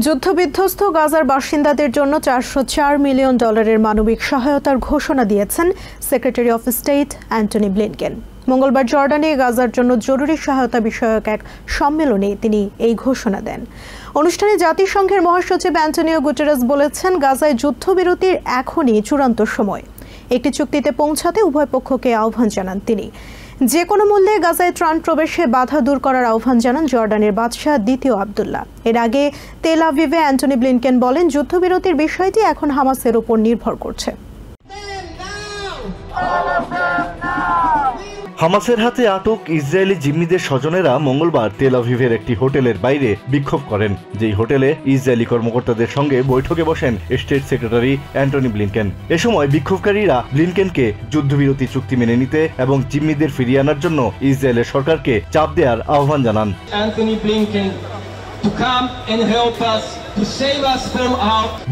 যুদ্ধবিধ্বস্ত গাজার বাসিন্দাদের জন্য $404 মিলিয়ন মানবিক সহায়তার ঘোষণা দিয়েছেন secretary of state Antony Blinken. মঙ্গলবার জর্ডানে গাজার জন্য জরুরি সহায়তা বিষয়ক এক সম্মেলনে তিনি এই ঘোষণা দেন। অনুষ্ঠানে জাতিসংঘের মহাসচিব অ্যান্টোনিও গুটেরেস বলেছেন, গাজায় যুদ্ধবিরতির এখনই চূড়ান্ত সময়। একটি চুক্তিতে পৌঁছাতে উভয় পক্ষকে আহ্বান জানান তিনি। যে কোনো মূল্যে গাজায় ত্রাণ প্রবেশে বাধা দূর করার আহ্বান জানান জর্ডানের বাদশাহ দ্বিতীয় আবদুল্লাহ। এর আগে তেল আভিভে অ্যান্টনি ব্লিনকেন বলেন, যুদ্ধবিরতির বিষয়টি এখন হামাসের উপর নির্ভর করছে। হামাসের হাতে আটক ইসরায়েলি জিম্মিদের স্বজনেরা মঙ্গলবার তেল আভিভের একটি হোটেলের বাইরে বিক্ষোভ করেন, যেই হোটেলে ইসরায়েলি কর্মকর্তাদের সঙ্গে বৈঠকে বসেন স্টেট সেক্রেটারি অ্যান্টনি ব্লিনকেন। এ সময় বিক্ষোভকারীরা ব্লিনকেনকে যুদ্ধবিরতি চুক্তি মেনে নিতে এবং জিম্মিদের ফিরিয়ে আনার জন্য ইসরায়েলের সরকারকে চাপ দেওয়ার আহ্বান জানান।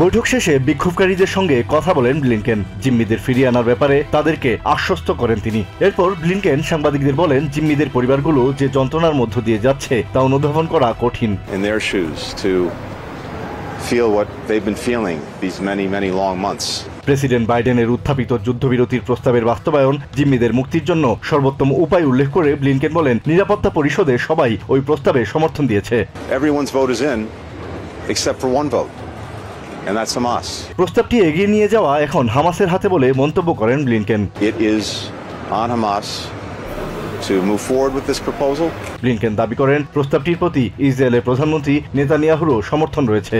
বৈঠক শেষে বিক্ষোভকারীদের সঙ্গে কথা বলেন ব্লিনকেন। জিম্মিদের ফিরিয়ে আনার ব্যাপারে তাদেরকে আশ্বস্ত করেন তিনি। এরপর ব্লিনকেন সাংবাদিকদের বলেন, জিম্মিদের পরিবারগুলো যে যন্ত্রণার মধ্য দিয়ে যাচ্ছে তা অনুধাবন করা কঠিন। প্রেসিডেন্ট বাইডেনের উত্থাপিত যুদ্ধবিরতির প্রস্তাবের বাস্তবায়ন, জিম্মিদের মুক্তির জন্য সর্বোত্তম উপায় উল্লেখ করে ব্লিনকেন বলেন, নিরাপত্তা পরিষদে সবাই ওই প্রস্তাবে সমর্থন দিয়েছে। প্রস্তাবটি এগিয়ে নিয়ে যাওয়া এখন হামাসের হাতে বলে মন্তব্য করেন ব্লিনকেন। ব্লিনকেন দাবি করেন, প্রস্তাবটির প্রতি ইসরায়েলের প্রধানমন্ত্রী নেতানিয়াহুরও সমর্থন রয়েছে।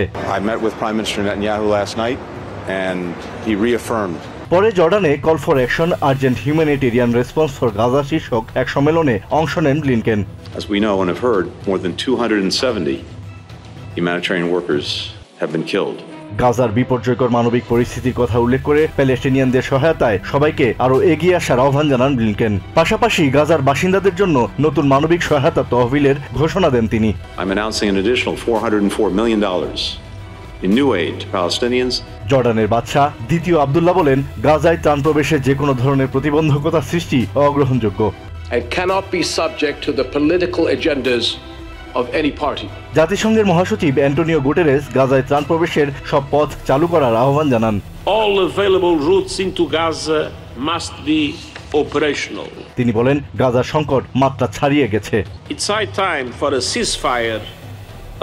পরে জর্ডানে call for action urgent humanitarian response for Gaza শীর্ষক এক সম্মেলনে অংশ নেন Blinken. As we know and have heard, more than 270 humanitarian workers have been killed. গাজার বিপর্যয়কর মানবিক পরিস্থিতির কথা উল্লেখ করে প্যালেস্টিনিয়ানদের সহায়তায় সবাইকে আরও এগিয়ে আসার আহ্বান জানান ব্লিনকেন। পাশাপাশি গাজার বাসিন্দাদের জন্য নতুন মানবিক সহায়তা তহবিলের ঘোষণা দেন তিনি। I'm announcing an additional $404 million in new aid to Palestinians. জর্ডানের বাদশাহ দ্বিতীয় আবদুল্লাহ বলেন, গাজায় ত্রাণ প্রবেশে যে কোনো ধরনের প্রতিবন্ধকতা সৃষ্টি অগ্রহণযোগ্য। It cannot be subject to the political agendas of any party. জাতিসংঘের মহাসচিব অ্যান্টোনিও গুটেরেস গাজায় ত্রাণ প্রবেশের সব পথ চালু করার আহ্বান জানান। All available routes into Gaza must be operational. তিনি বলেন, গাজার সংকট মাত্রা ছাড়িয়ে গেছে। It's high time for a ceasefire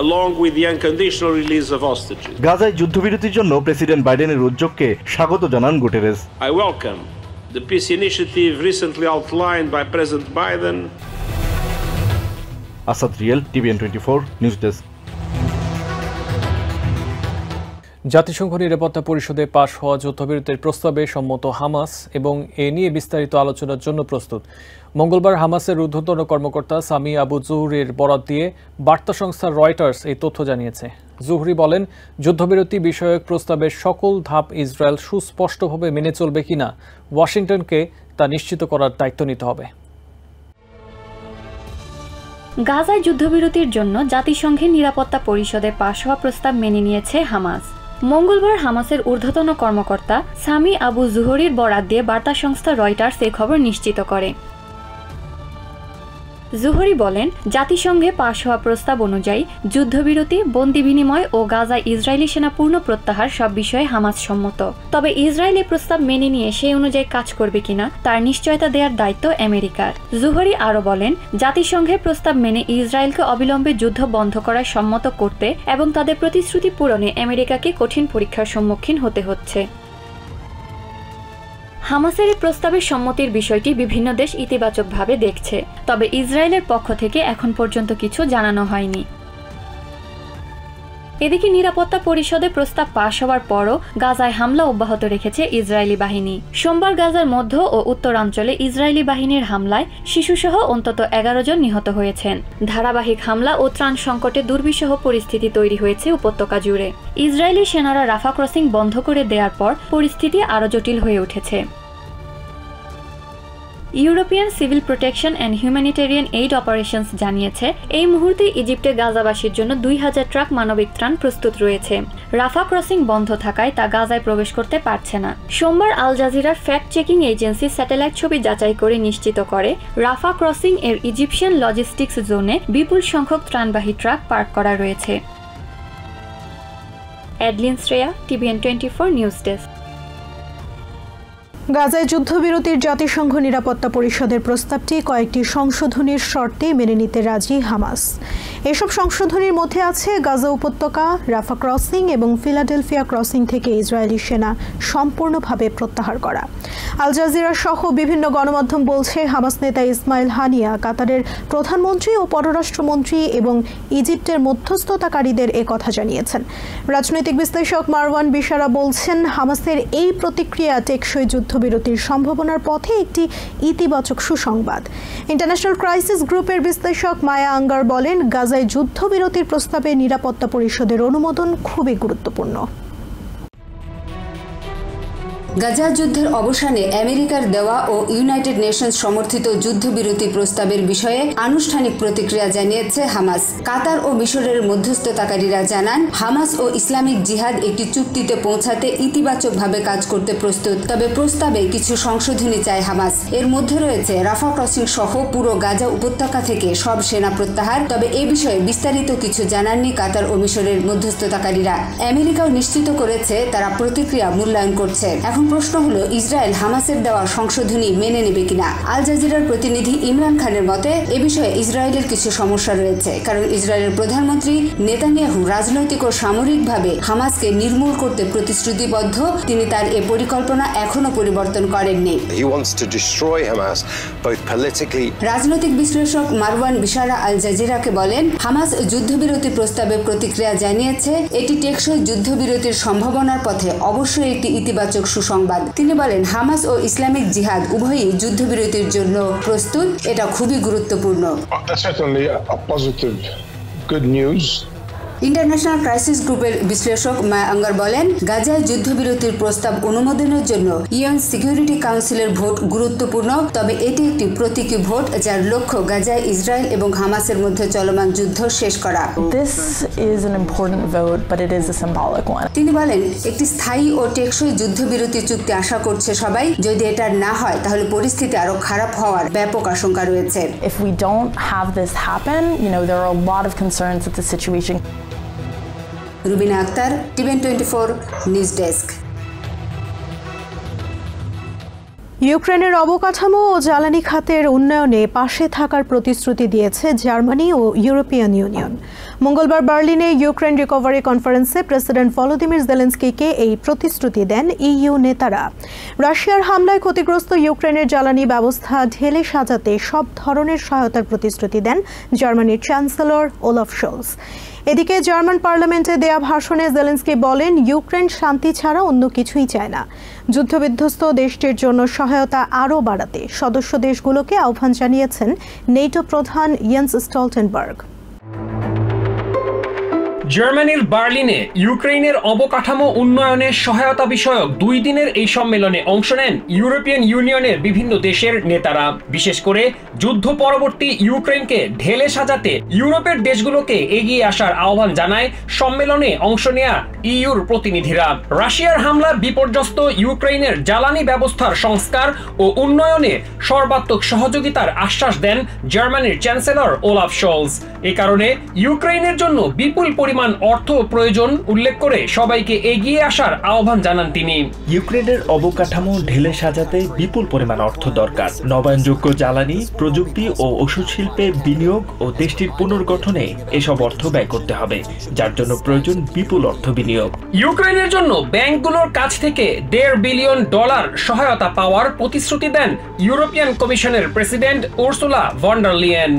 along with the unconditional release of hostages. গাজায় যুদ্ধবিরতির জন্য প্রেসিডেন্ট বাইডেনের উদ্যোগকে স্বাগত জানান Guterres. I welcome the peace initiative recently outlined by President Biden. Asad real, TVN 24 news desk. জাতিসংঘ নিরাপত্তা পরিষদে পাশ হওয়া যুদ্ধবিরতির প্রস্তাবে সম্মত হামাস এবং এ নিয়ে বিস্তারিত আলোচনার জন্য প্রস্তুত। মঙ্গলবার হামাসের ঊর্ধ্বতন কর্মকর্তা সামি আবু জুহরির বরাত দিয়ে বার্তা সংস্থা রয়টার্স এই তথ্য জানিয়েছে। জুহরি বলেন, যুদ্ধবিরতি বিষয়ক প্রস্তাবের সকল ধাপ ইসরায়েল সুস্পষ্টভাবে মেনে চলবে কিনা ওয়াশিংটনকে তা নিশ্চিত করার দায়িত্ব নিতে হবে। গাজায় যুদ্ধবিরতির জন্য জাতিসংঘের নিরাপত্তা পরিষদে পাশ হওয়া প্রস্তাব মেনে নিয়েছে হামাস। মঙ্গলবার হামাসের ঊর্ধ্বতন কর্মকর্তা সামি আবু জুহরির বরাত দিয়ে বার্তা সংস্থা রয়টার্স এই খবর নিশ্চিত করে। জুহরি বলেন, জাতিসংঘে পাশ হওয়া প্রস্তাব অনুযায়ী যুদ্ধবিরতি, বন্দি বিনিময় ও গাজায় ইসরায়েলি সেনা পূর্ণ প্রত্যাহার সব বিষয়ে হামাস সম্মত। তবে ইসরায়েল এই প্রস্তাব মেনে নিয়ে সেই অনুযায়ী কাজ করবে কিনা তার নিশ্চয়তা দেওয়ার দায়িত্ব আমেরিকার। জুহরি আরও বলেন, জাতিসংঘের প্রস্তাব মেনে ইসরায়েলকে অবিলম্বে যুদ্ধ বন্ধ করায় সম্মত করতে এবং তাদের প্রতিশ্রুতি পূরণে আমেরিকাকে কঠিন পরীক্ষার সম্মুখীন হতে হচ্ছে। হামাসের এই প্রস্তাবের সম্মতির বিষয়টি বিভিন্ন দেশ ইতিবাচকভাবে দেখছে, তবে ইসরায়েলের পক্ষ থেকে এখন পর্যন্ত কিছু জানানো হয়নি। এদিকে নিরাপত্তা পরিষদে প্রস্তাব পাশ হওয়ার পরও গাজায় হামলা অব্যাহত রেখেছে ইসরায়েলি বাহিনী। সোমবার গাজার মধ্য ও উত্তরাঞ্চলে ইসরায়েলি বাহিনীর হামলায় শিশুসহ অন্তত 11 জন নিহত হয়েছেন। ধারাবাহিক হামলা ও ত্রাণ সংকটে দুর্বিষহ পরিস্থিতি তৈরি হয়েছে উপত্যকা জুড়ে। ইসরায়েলি সেনারা রাফা ক্রসিং বন্ধ করে দেওয়ার পর পরিস্থিতি আরও জটিল হয়ে উঠেছে। European civil protection and humanitarian aid operations জানিয়েছে, এই মুহূর্তে ইজিপ্টে গাজাবাসীর জন্য 2000 ট্রাক মানবিক ত্রাণ প্রস্তুত রয়েছে। রাফা ক্রসিং বন্ধ থাকায় তা গাজায় প্রবেশ করতে পারছে না। সোমবার আল জাজিরার ফ্যাক্ট চেকিং এজেন্সি স্যাটেলাইট ছবি যাচাই করে নিশ্চিত করে, রাফা ক্রসিং এর ইজিপশিয়ান লজিস্টিক্স জোনে বিপুল সংখ্যক ত্রাণবাহী ট্রাক পার্ক করা রয়েছে। Adeline Shreya, TVN 24 news desk. গাজায় যুদ্ধবিরতির জাতিসংঘ নিরাপত্তা পরিষদের প্রস্তাবটি কয়েকটি সংশোধনীর শর্তে মেনে নিতে রাজি হামাস। এসব সংশোধনীর মধ্যে আছে গাজা উপত্যকা, রাফা ক্রসিং এবং ফিলাডেলফিয়া ক্রসিং থেকে ইসরায়েলি সেনা সম্পূর্ণভাবে প্রত্যাহার করা। আল জাজিরা সহ বিভিন্ন গণমাধ্যম বলছে, হামাস নেতা ইসমাইল হানিয়া কাতারের প্রধানমন্ত্রী ও পররাষ্ট্রমন্ত্রী এবং ইজিপ্টের মধ্যস্থতাকারীদের কথা জানিয়েছেন। রাজনৈতিক বিশ্লেষক মারওয়ান বিশারা বলছেন, হামাসের এই প্রতিক্রিয়া টেকসই যুদ্ধবিরতির সম্ভাবনার পথে একটি ইতিবাচক সুসংবাদ। ইন্টারন্যাশনাল ক্রাইসিস গ্রুপের বিশ্লেষক মায়া আঙ্গার বলেন, গাজায় যুদ্ধবিরতির প্রস্তাবে নিরাপত্তা পরিষদের অনুমোদন খুবই গুরুত্বপূর্ণ। গাজা যুদ্ধের অবসানে আমেরিকার দেওয়া ও ইউনাইটেড নেশনস সমর্থিত যুদ্ধবিরতি প্রস্তাবের বিষয়ে আনুষ্ঠানিক প্রতিক্রিয়া জানিয়েছে হামাস। কাতার ও মিশরের মধ্যস্থতাকারীরা জানান, হামাস ও ইসলামিক জিহাদ একটি চুক্তিতে পৌঁছাতে ইতিবাচকভাবে কাজ করতে প্রস্তুত। তবে প্রস্তাবে কিছু সংশোধনী চায় হামাস। এর মধ্যে রয়েছে রাফা ক্রসিং সহ পুরো গাজা উপত্যকা থেকে সব সেনা প্রত্যাহার। তবে এ বিষয়ে বিস্তারিত কিছু জানাননি কাতার ও মিশরের মধ্যস্থতাকারীরা। আমেরিকাও নিশ্চিত করেছে তারা প্রতিক্রিয়া মূল্যায়ন করছে। এখন প্রশ্ন হলো, ইসরায়েল হামাসের দেওয়া সংশোধনী মেনে নেবে কিনা। আল জাজিরার প্রতিনিধি ইমরান খানের মতে, এ বিষয়ে ইসরায়েলের কিছু সমস্যা রয়েছে, কারণ ইসরায়েলের প্রধানমন্ত্রী নেতানিয়াহু রাজনৈতিক ও সামরিকভাবে হামাসকে নির্মূল করতে প্রতিশ্রুতিবদ্ধ। তিনি তার এ পরিকল্পনা এখনো পরিবর্তন করেননি। রাজনৈতিক বিশ্লেষক মারওয়ান বিশারা আল জাজিরাকে বলেন, হামাস যুদ্ধবিরতি প্রস্তাবে প্রতিক্রিয়া জানিয়েছে, এটি টেকসই যুদ্ধবিরতির সম্ভাবনার পথে অবশ্যই একটি ইতিবাচক সুসংবাদ। তিনি বলেন, হামাস ও ইসলামিক জিহাদ উভয়ই যুদ্ধবিরতির জন্য প্রস্তুত। এটা খুবই গুরুত্বপূর্ণ। ইন্টারন্যাশনাল ক্রাইসিস গ্রুপের বিশ্লেষক মায়া আঙ্গার বলেন, গাজায় যুদ্ধবিরতির প্রস্তাব অনুমোদনের জন্য ইউএন সিকিউরিটি কাউন্সিলের ভোট গুরুত্বপূর্ণ। তবে এটি একটি প্রতীকী ভোট, যার লক্ষ্য গাজায় ইসরায়েল এবং হামাসের মধ্যে চলমান যুদ্ধ শেষ করা। তিনি বলেন, একটি স্থায়ী ও টেকসই যুদ্ধবিরতি চুক্তি আশা করছে সবাই। যদি এটা না হয়, তাহলে পরিস্থিতি আরো খারাপ হওয়ার ব্যাপক আশঙ্কা রয়েছে। If we don't have this happen, there are a lot of concerns that the situation. Rubina Akter, TVN 24 news desk. ইউক্রেনের অবকাঠামো ও জ্বালানি খাতের উন্নয়নে পাশে থাকার প্রতিশ্রুতি দিয়েছে জার্মানি ও ইউরোপিয়ান ইউনিয়ন। মঙ্গলবার বার্লিনে ইউক্রেন রিকভারি কনফারেন্সে প্রেসিডেন্ট ভলোদিমির জেলেনস্কিকে এই প্রতিশ্রুতি দেন ইইউ নেতারা। রাশিয়ার হামলায় ক্ষতিগ্রস্ত ইউক্রেনের জ্বালানি ব্যবস্থা ঢেলে সাজাতে সব ধরনের সহায়তার প্রতিশ্রুতি দেন জার্মানির চ্যান্সেলর ওলাফ শোলস। এদিকে জার্মান পার্লামেন্টে দেয়া ভাষণে জেলেনস্কি বলেন, ইউক্রেন শান্তি ছাড়া অন্য কিছুই চায় না। যুদ্ধবিধ্বস্ত দেশটির জন্য সহায়তা আরও বাড়াতে সদস্য দেশগুলোকে আহ্বান জানিয়েছেন নেটো প্রধান ইয়েন্স স্টলটেনবার্গ। জার্মানির বার্লিনে ইউক্রেনের অবকাঠামো উন্নয়নে সহায়তা বিষয়ক 2 দিনের এই সম্মেলনে অংশ নেন ইউরোপিয়ান ইউনিয়নের বিভিন্ন দেশের নেতারা। বিশেষ করে যুদ্ধ পরবর্তী ইউক্রেনকে ঢেলে সাজাতে ইউরোপের দেশগুলোকে এগিয়ে আসার আহ্বান জানায় সম্মেলনে অংশ নেয়া ইইউর প্রতিনিধিরা। রাশিয়ার হামলা বিপর্যস্ত ইউক্রেনের জ্বালানি ব্যবস্থার সংস্কার ও উন্নয়নে সর্বাত্মক সহযোগিতার আশ্বাস দেন জার্মানির চ্যান্সেলর ওলাফ শোলস। এ কারণে ইউক্রেনের জন্য বিপুল পরিমাণ অর্থ প্রয়োজন উল্লেখ করে সবাইকে এগিয়ে আসার আহ্বান জানান তিনি। ইউক্রেনের অবকাঠামো ঢেলে সাজাতে বিপুল পরিমাণ অর্থ দরকার। নবায়নযোগ্য জ্বালানি, প্রযুক্তি ও ওষুধ শিল্পে বিনিয়োগ ও দেশটির পুনর্গঠনে এসব অর্থ ব্যয় করতে হবে, যার জন্য প্রয়োজন বিপুল অর্থ বিনিয়োগ। ইউক্রেনের জন্য ব্যাংকগুলোর কাছ থেকে $1.5 বিলিয়ন সহায়তা পাওয়ার প্রতিশ্রুতি দেন ইউরোপিয়ান কমিশনের president Ursula von der Leyen.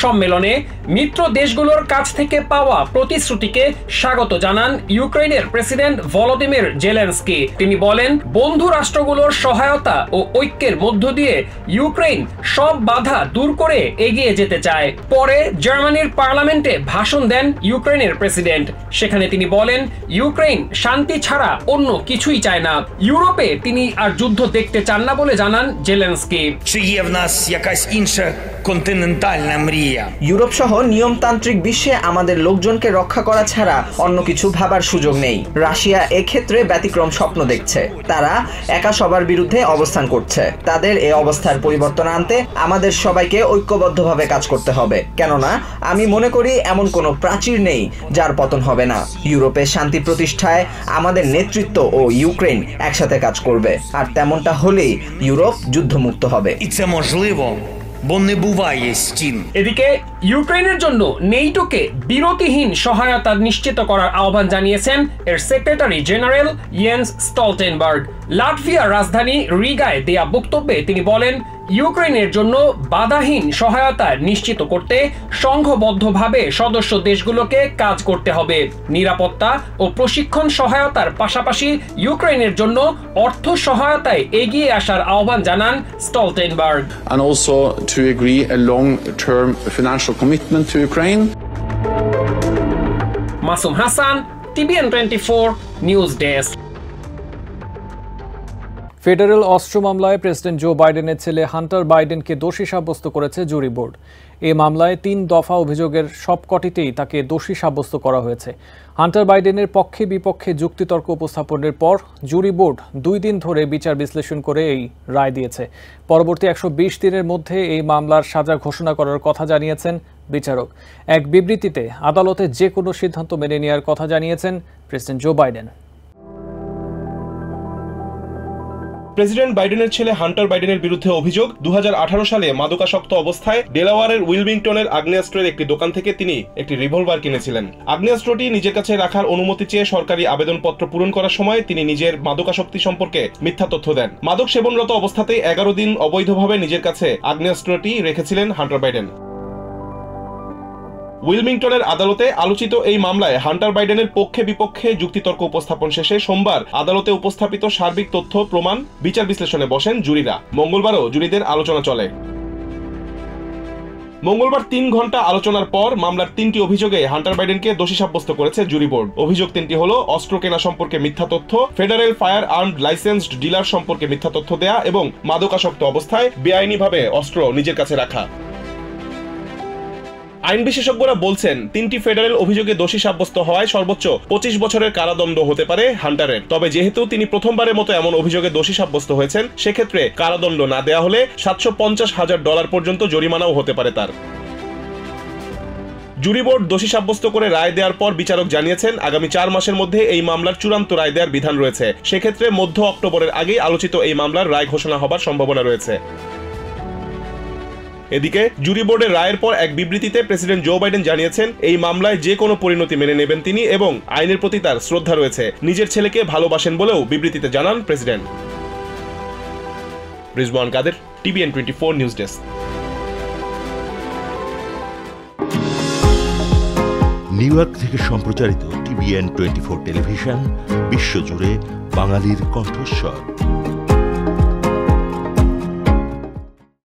সম্মেলনে মিত্র দেশগুলোর কাছ থেকে পাওয়া প্রতিশ্রুতিকে স্বাগত জানান ইউক্রেনের প্রেসিডেন্ট ভলোদিমির জেলেনস্কি। তিনি বলেন, বন্ধু রাষ্ট্রগুলোর সহায়তা ও ঐক্যের মধ্য দিয়ে ইউক্রেন সব বাধা দূর করে এগিয়ে যেতে চায়। পরে জার্মানির পার্লামেন্টে ভাষণ দেন ইউক্রেনের প্রেসিডেন্ট। সেখানে তিনি বলেন, ইউক্রেন শান্তি ছাড়া অন্য কিছুই চায় না। ইউরোপে তিনি আর যুদ্ধ দেখতে চান না বলে জানান জেলেনস্কি। Чи є в нас якась інша континентальна мрія? ইউরোপ সহ নিয়মতান্ত্রিক বিশ্বে আমাদের লোকজনকে রক্ষা করা ছাড়া অন্য কিছু ভাবার সুযোগ নেই। রাশিয়া এক্ষেত্রে ব্যতিক্রম স্বপ্ন দেখছে। তারা একা সবার বিরুদ্ধে অবস্থান করছে। তাদের এই অবস্থার পরিবর্তন আনতে আমাদের সবাইকে ঐক্যবদ্ধভাবে কাজ করতে হবে, কেননা আমি মনে করি এমন কোনো প্রাচীর নেই যার পতন হবে না। ইউরোপে শান্তি প্রতিষ্ঠায় আমাদের নেতৃত্ব ও ইউক্রেন একসাথে কাজ করবে, আর তেমনটা হলেই ইউরোপ যুদ্ধমুক্ত হবে। এদিকে ইউক্রেনের জন্য নেটোকে বিরতিহীন সহায়তা নিশ্চিত করার আহ্বান জানিয়েছেন এর সেক্রেটারি জেনারেল ইয়েন্স স্টলটেনবার্গ। লাটভিয়ার রাজধানী রিগায় দেয়া বক্তব্যে তিনি বলেন, ইউক্রেনের জন্য বাধাহীন সহায়তা নিশ্চিত করতে সংঘবদ্ধভাবে সদস্য দেশগুলোকে কাজ করতে হবে। নিরাপত্তা ও প্রশিক্ষণ সহায়তার পাশাপাশি ইউক্রেনের জন্য অর্থ সহায়তায় এগিয়ে আসার আহ্বান জানান Stoltenberg. And also to agree a long-term financial commitment to Ukraine. Masum Hasan, TVN 24 news desk. Federal অস্ত্র মামলায় প্রেসিডেন্ট জো বাইডেনের ছেলে হান্টার বাইডেনকে দোষী সাব্যস্ত করেছে জুরি বোর্ড। এই মামলায় 3 দফা অভিযোগের সবকটিতেই তাকে দোষী সাব্যস্ত করা হয়েছে। হান্টার বাইডেনের পক্ষে বিপক্ষে যুক্তিতর্ক উপস্থাপনের পর জুরি বোর্ড 2 দিন ধরে বিচার বিশ্লেষণ করে এই রায় দিয়েছে। পরবর্তী 120 দিনের মধ্যে এই মামলার সাজা ঘোষণা করার কথা জানিয়েছেন বিচারক। এক বিবৃতিতে আদালতে যে কোনো সিদ্ধান্ত মেনে নেওয়ার কথা জানিয়েছেন প্রেসিডেন্ট জো বাইডেন। প্রেসিডেন্ট বাইডেনের ছেলে হান্টার বাইডেনের বিরুদ্ধে অভিযোগ, 2018 সালে মাদকাসক্ত অবস্থায় ডেলাওয়ারের উইলমিংটনের আগ্নেয়াস্ত্রের একটি দোকান থেকে তিনি একটি রিভলভার কিনেছিলেন। আগ্নেয়াস্ত্রটি নিজের কাছে রাখার অনুমতি চেয়ে সরকারি আবেদনপত্র পূরণ করার সময় তিনি নিজের মাদকাসক্তি সম্পর্কে মিথ্যা তথ্য দেন। মাদক সেবনরত অবস্থাতেই 11 দিন অবৈধভাবে নিজের কাছে আগ্নেয়াস্ত্রটি রেখেছিলেন হান্টার বাইডেন। উইলমিংটনের আদালতে আলোচিত এই মামলায় হান্টার বাইডেনের পক্ষে বিপক্ষে যুক্তিতর্ক উপস্থাপন শেষে সোমবার আদালতে উপস্থাপিত সার্বিক তথ্য প্রমাণ বিচার বিশ্লেষণে বসেন জুরিরা। মঙ্গলবারও জুরিদের আলোচনা চলে। মঙ্গলবার 3 ঘন্টা আলোচনার পর মামলার 3টি অভিযোগে হান্টার বাইডেনকে দোষী সাব্যস্ত করেছে জুরি বোর্ড। অভিযোগ 3টি হলো অস্ত্র কেনা সম্পর্কে মিথ্যা তথ্য, federal fire armed licensed dealer সম্পর্কে মিথ্যা তথ্য দেয়া এবং মাদকাসক্ত অবস্থায় বেআইনিভাবে অস্ত্র নিজের কাছে রাখা। আইন বিশেষজ্ঞরা বলছেন 3টি ফেডারেল অভিযোগে দোষী সাব্যস্ত হওয়ায় সর্বোচ্চ 25 বছরের কারাদণ্ড হতে পারে হান্টারের। তবে যেহেতু তিনি প্রথমবারের মতো এমন অভিযোগে দোষী সাব্যস্ত হয়েছেন, সেক্ষেত্রে কারাদণ্ড না দেয়া হলে $750,000 পর্যন্ত জরিমানাও হতে পারে তার। জুরি বোর্ড দোষী সাব্যস্ত করে রায় দেওয়ার পর বিচারক জানিয়েছেন আগামী 4 মাসের মধ্যে এই মামলার চূড়ান্ত রায় দেওয়ার বিধান রয়েছে। সেক্ষেত্রে মধ্য অক্টোবরের আগেই আলোচিত এই মামলার রায় ঘোষণা হবার সম্ভাবনা রয়েছে। এদিকে জুরি বোর্ডের রায়ের পর এক বিবৃতিতে প্রেসিডেন্ট জো বাইডেন জানিয়েছেন এই মামলায় যে কোনো পরিণতি মেনে নেবেন তিনি এবং আইনের প্রতি তার শ্রদ্ধা রয়েছে। নিজের ছেলেকে ভালোবাসেন বলেও বিবৃতিতে জানান প্রেসিডেন্ট। রিজওয়ান কাদের, TVN 24 news desk. New York থেকে সম্প্রচারিত TVN 24 টেলিভিশন বিশ্বজুড়ে বাঙালির কণ্ঠস্বর।